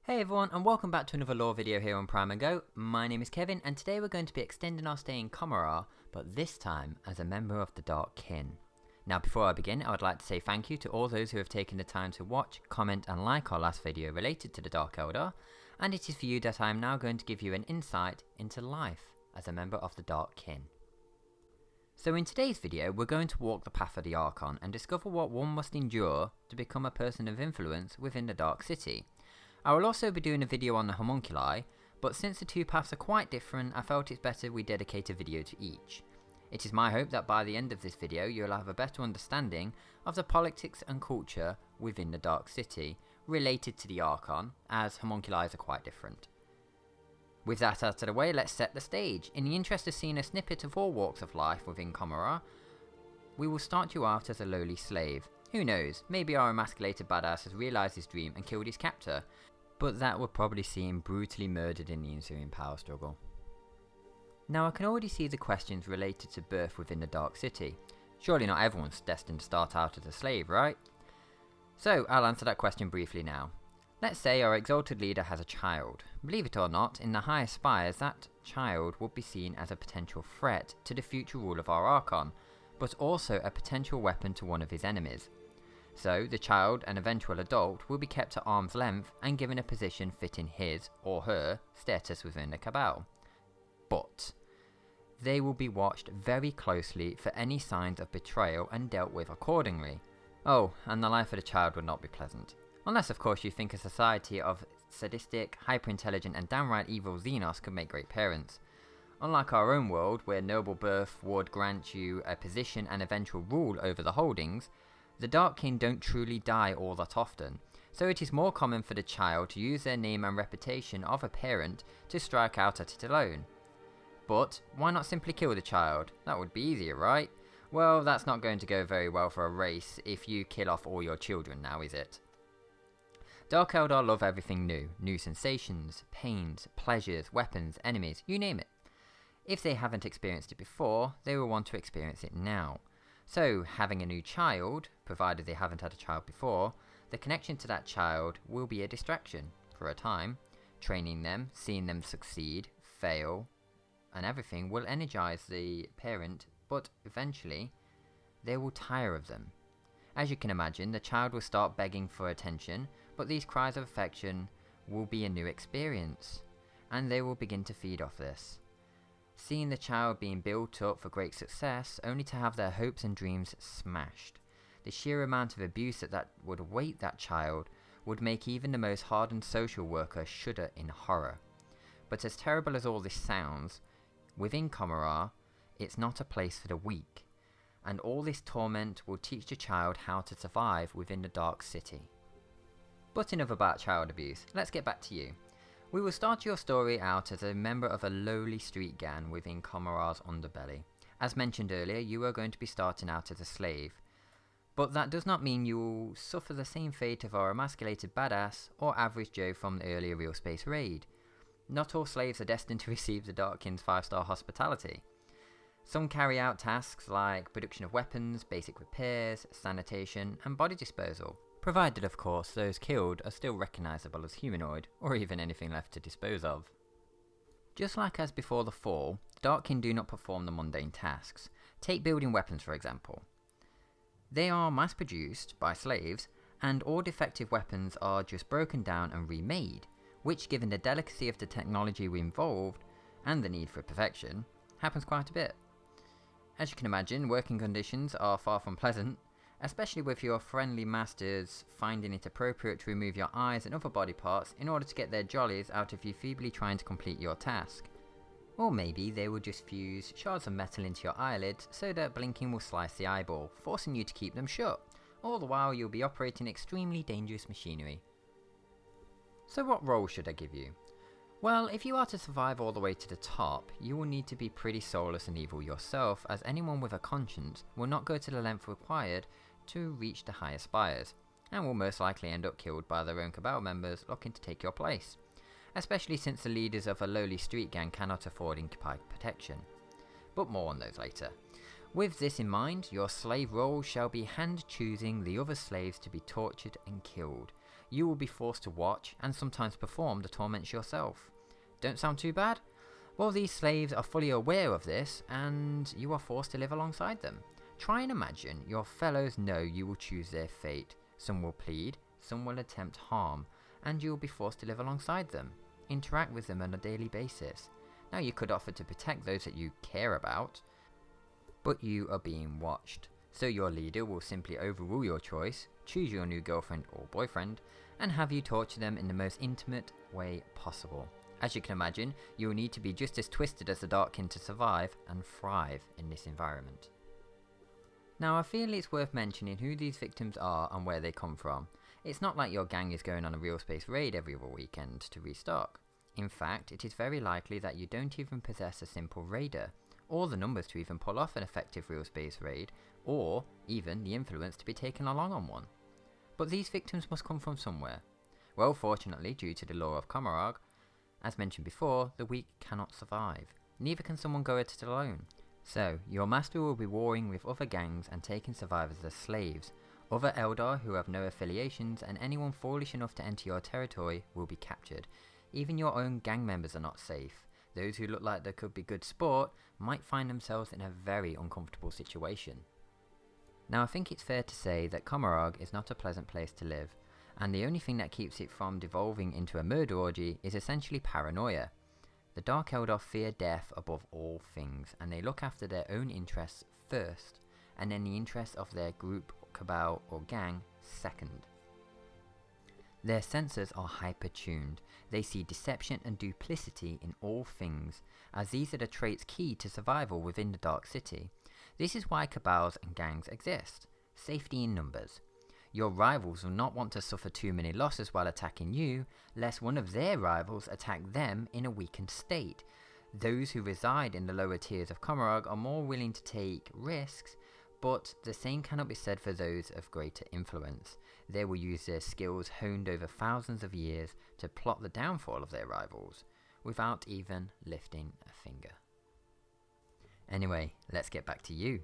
Hey everyone, and welcome back to another lore video here on Prime & Go. My name is Kevin, and today we're going to be extending our stay in Commorragh, but this time as a member of the Dark Kin. Now before I begin, I would like to say thank you to all those who have taken the time to watch, comment and like our last video related to the Dark Eldar, and it is for you that I am now going to give you an insight into life as a member of the Dark Kin. So in today's video, we're going to walk the path of the Archon and discover what one must endure to become a person of influence within the Dark City. I will also be doing a video on the homunculi, but since the two paths are quite different, I felt it's better we dedicate a video to each. It is my hope that by the end of this video you'll have a better understanding of the politics and culture within the Dark City related to the Archon, as homunculi are quite different. With that out of the way, let's set the stage. In the interest of seeing a snippet of all walks of life within Commorragh, we will start you out as a lowly slave. Who knows, maybe our emasculated badass has realised his dream and killed his captor, but that would probably see him brutally murdered in the ensuing power struggle. Now I can already see the questions related to birth within the Dark City. Surely not everyone's destined to start out as a slave, right? So I'll answer that question briefly now. Let's say our exalted leader has a child. Believe it or not, in the higher spires that child would be seen as a potential threat to the future rule of our Archon, but also a potential weapon to one of his enemies. So the child and eventual adult will be kept at arm's length and given a position fitting his or her status within the Cabal. But they will be watched very closely for any signs of betrayal and dealt with accordingly. Oh, and the life of the child would not be pleasant. Unless of course you think a society of sadistic, hyper-intelligent and downright evil Xenos could make great parents. Unlike our own world, where noble birth would grant you a position and eventual rule over the holdings, the Dark Kin don't truly die all that often, so it is more common for the child to use their name and reputation of a parent to strike out at it alone. But why not simply kill the child? That would be easier, right? Well, that's not going to go very well for a race if you kill off all your children now, is it? Dark Eldar love everything new. New sensations, pains, pleasures, weapons, enemies, you name it. If they haven't experienced it before, they will want to experience it now. So, having a new child, provided they haven't had a child before, the connection to that child will be a distraction, for a time. Training them, seeing them succeed, fail, and everything will energize the parent, but eventually, they will tire of them. As you can imagine, the child will start begging for attention, but these cries of affection will be a new experience, and they will begin to feed off this. Seeing the child being built up for great success, only to have their hopes and dreams smashed. The sheer amount of abuse that would await that child would make even the most hardened social worker shudder in horror. But as terrible as all this sounds, within Commorragh, it's not a place for the weak, and all this torment will teach the child how to survive within the Dark City. But enough about child abuse, let's get back to you. We will start your story out as a member of a lowly street gang within Commorragh's underbelly. As mentioned earlier, you are going to be starting out as a slave. But that does not mean you will suffer the same fate of our emasculated badass or average Joe from the earlier Real Space raid. Not all slaves are destined to receive the Dark Kin's 5-star hospitality. Some carry out tasks like production of weapons, basic repairs, sanitation and body disposal. Provided of course those killed are still recognisable as humanoid, or even anything left to dispose of. Just like as before the fall, the Dark Kin do not perform the mundane tasks. Take building weapons for example. They are mass produced by slaves, and all defective weapons are just broken down and remade, which given the delicacy of the technology involved, and the need for perfection, happens quite a bit. As you can imagine, working conditions are far from pleasant, especially with your friendly masters finding it appropriate to remove your eyes and other body parts in order to get their jollies out of you feebly trying to complete your task. Or maybe they will just fuse shards of metal into your eyelids so that blinking will slice the eyeball, forcing you to keep them shut, all the while you'll be operating extremely dangerous machinery. So what role should I give you? Well, if you are to survive all the way to the top, you will need to be pretty soulless and evil yourself, as anyone with a conscience will not go to the length required to reach the higher spires, and will most likely end up killed by their own Cabal members looking to take your place, especially since the leaders of a lowly street gang cannot afford incapable protection. But more on those later. With this in mind, your slave role shall be hand choosing the other slaves to be tortured and killed. you will be forced to watch and sometimes perform the torments yourself. Don't sound too bad? Well, these slaves are fully aware of this, and you are forced to live alongside them. Try and imagine your fellows know you will choose their fate. Some will plead, some will attempt harm, and you will be forced to live alongside them. Interact with them on a daily basis. Now, you could offer to protect those that you care about, but you are being watched. So your leader will simply overrule your choice, choose your new girlfriend or boyfriend, and have you torture them in the most intimate way possible. As you can imagine, you will need to be just as twisted as the Darkkin to survive and thrive in this environment. Now, I feel it's worth mentioning who these victims are and where they come from. It's not like your gang is going on a real space raid every other weekend to restock. In fact, it is very likely that you don't even possess a simple raider, or the numbers to even pull off an effective real space raid, or even the influence to be taken along on one. But these victims must come from somewhere. Well, fortunately, due to the law of Commorragh, as mentioned before, the weak cannot survive. Neither can someone go at it alone. So, your master will be warring with other gangs and taking survivors as slaves. Other Eldar who have no affiliations, and anyone foolish enough to enter your territory will be captured. Even your own gang members are not safe. Those who look like they could be good sport might find themselves in a very uncomfortable situation. Now, I think it's fair to say that Commorragh is not a pleasant place to live, and the only thing that keeps it from devolving into a murder orgy is essentially paranoia. The Dark Eldar fear death above all things, and they look after their own interests first, and then the interests of their group, cabal or gang second. Their senses are hyper-tuned. They see deception and duplicity in all things, as these are the traits key to survival within the Dark City. This is why cabals and gangs exist. Safety in numbers. Your rivals will not want to suffer too many losses while attacking you, lest one of their rivals attack them in a weakened state. Those who reside in the lower tiers of Commorragh are more willing to take risks, but the same cannot be said for those of greater influence. They will use their skills honed over thousands of years to plot the downfall of their rivals, without even lifting a finger. Anyway, let's get back to you.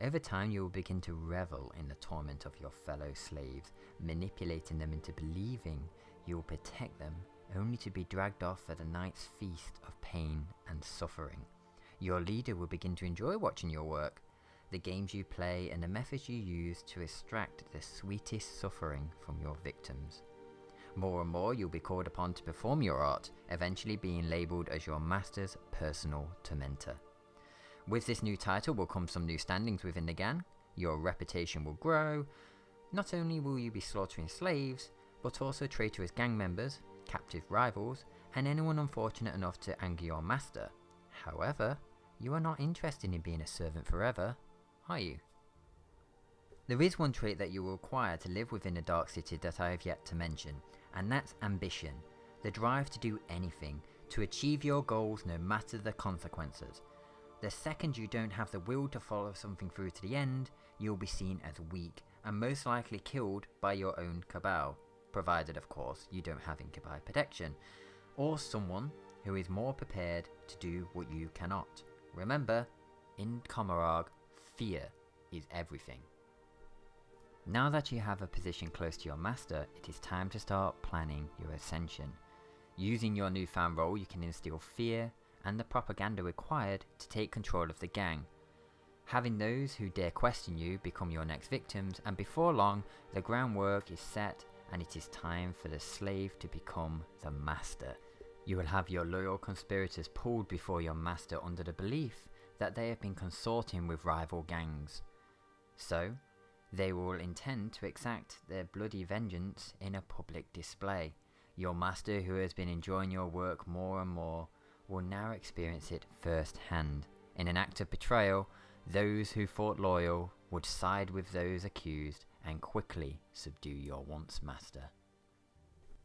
Over time, you will begin to revel in the torment of your fellow slaves, manipulating them into believing you will protect them, only to be dragged off at a night's feast of pain and suffering. Your leader will begin to enjoy watching your work, the games you play, and the methods you use to extract the sweetest suffering from your victims. More and more, you'll be called upon to perform your art, eventually being labelled as your master's personal tormentor. With this new title will come some new standings within the gang. Your reputation will grow. Not only will you be slaughtering slaves, but also traitorous gang members, captive rivals, and anyone unfortunate enough to anger your master. However, you are not interested in being a servant forever, are you? There is one trait that you will require to live within the Dark City that I have yet to mention, and that's ambition. The drive to do anything, to achieve your goals no matter the consequences. The second you don't have the will to follow something through to the end, you'll be seen as weak and most likely killed by your own cabal, provided of course you don't have incubi protection, or someone who is more prepared to do what you cannot. Remember, in Commorragh, fear is everything. Now that you have a position close to your master, it is time to start planning your ascension. Using your newfound role, you can instill fear and the propaganda required to take control of the gang. Having those who dare question you become your next victims, and before long, the groundwork is set and it is time for the slave to become the master. You will have your loyal conspirators pulled before your master under the belief that they have been consorting with rival gangs. So, they will intend to exact their bloody vengeance in a public display. Your master, who has been enjoying your work more and more, will now experience it firsthand. In an act of betrayal, those who fought loyal would side with those accused and quickly subdue your once master.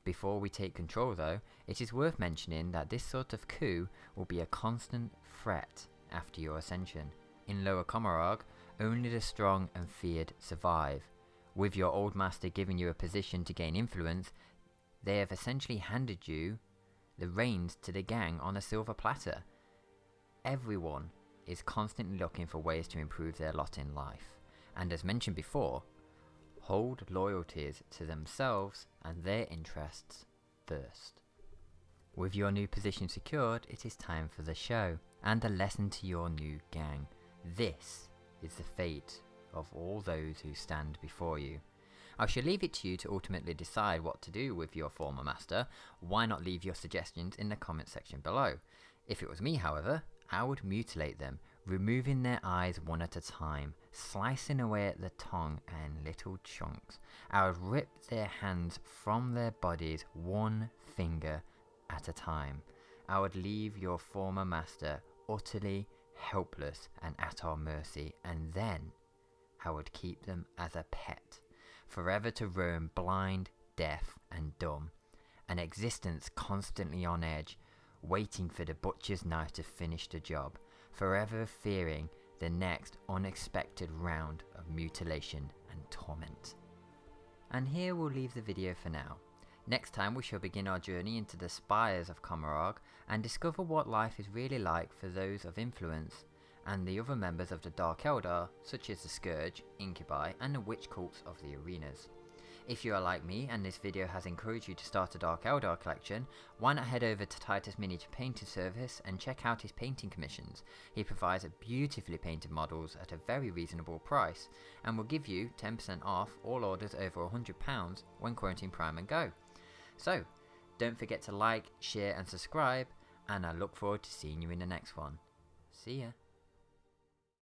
Before we take control though, it is worth mentioning that this sort of coup will be a constant threat after your ascension. In Lower Commorragh, only the strong and feared survive. With your old master giving you a position to gain influence, they have essentially handed you the reins to the gang on a silver platter. Everyone is constantly looking for ways to improve their lot in life, and as mentioned before, hold loyalties to themselves and their interests first. With your new position secured, it is time for the show, and a lesson to your new gang. This is the fate of all those who stand before you. I shall leave it to you to ultimately decide what to do with your former master. Why not leave your suggestions in the comment section below? If it was me, however, I would mutilate them, removing their eyes one at a time, slicing away at the tongue in little chunks. I would rip their hands from their bodies one finger at a time. I would leave your former master utterly helpless and at our mercy, and then I would keep them as a pet, forever to roam blind, deaf and dumb, an existence constantly on edge, waiting for the butcher's knife to finish the job, forever fearing the next unexpected round of mutilation and torment. And here we'll leave the video for now. Next time we shall begin our journey into the spires of Commorragh and discover what life is really like for those of influence and the other members of the Dark Eldar, such as the Scourge, Incubi and the witch cults of the arenas. If you are like me and this video has encouraged you to start a Dark Eldar collection, why not head over to Titus Miniature Painting Service and check out his painting commissions. He provides beautifully painted models at a very reasonable price and will give you 10% off all orders over £100 when quoting Prime and Go. So, don't forget to like, share and subscribe, and I look forward to seeing you in the next one. See ya.